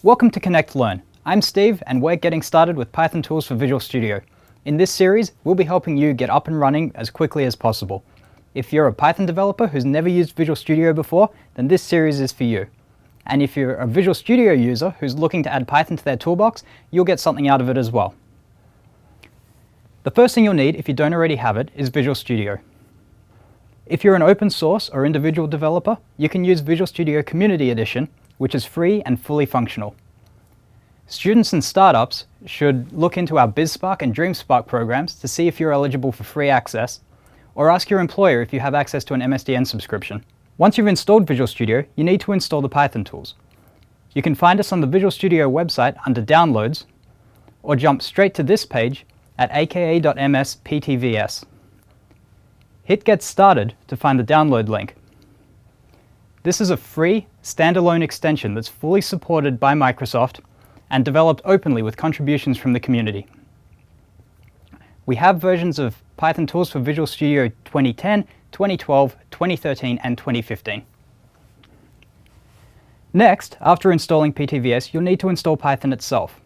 Welcome to Connect Learn. I'm Steve and we're getting started with Python tools for Visual Studio. In this series, we'll be helping you get up and running as quickly as possible. If you're a Python developer who's never used Visual Studio before, then this series is for you. And if you're a Visual Studio user who's looking to add Python to their toolbox, you'll get something out of it as well. The first thing you'll need, if you don't already have it, is Visual Studio. If you're an open source or individual developer, you can use Visual Studio Community Edition, which is free and fully functional. Students and startups should look into our BizSpark and DreamSpark programs to see if you're eligible for free access, or ask your employer if you have access to an MSDN subscription. Once you've installed Visual Studio, you need to install the Python tools. You can find us on the Visual Studio website under Downloads, or jump straight to this page at aka.ms/ptvs. Hit Get Started to find the download link. This is a free, standalone extension that's fully supported by Microsoft and developed openly with contributions from the community. We have versions of Python tools for Visual Studio 2010, 2012, 2013, and 2015. Next, after installing PTVS, you'll need to install Python itself.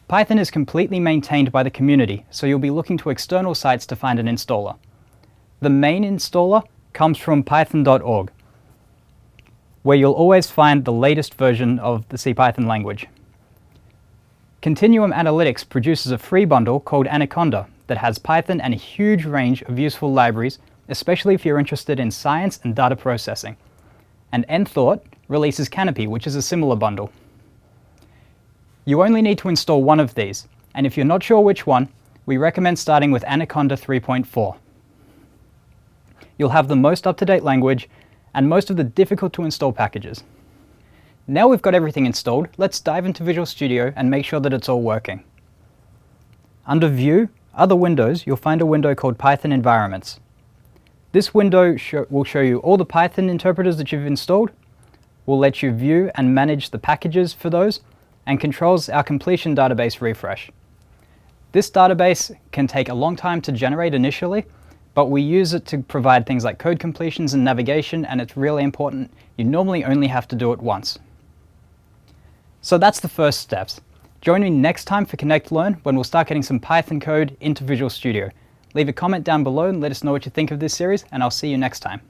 Python is completely maintained by the community, so you'll be looking to external sites to find an installer. The main installer comes from python.org, where you'll always find the latest version of the CPython language. Continuum Analytics produces a free bundle called Anaconda that has Python and a huge range of useful libraries, especially if you're interested in science and data processing. And Nthought releases Canopy, which is a similar bundle. You only need to install one of these, and if you're not sure which one, we recommend starting with Anaconda 3.4. You'll have the most up-to-date language and most of the difficult to install packages. Now we've got everything installed, let's dive into Visual Studio and make sure that it's all working. Under View, Other Windows, you'll find a window called Python Environments. This window will show you all the Python interpreters that you've installed, will let you view and manage the packages for those, and controls our completion database refresh. This database can take a long time to generate initially, but we use it to provide things like code completions and navigation, and it's really important. You normally only have to do it once. So that's the first steps. Join me next time for Connect Learn, when we'll start getting some Python code into Visual Studio. Leave a comment down below and let us know what you think of this series, and I'll see you next time.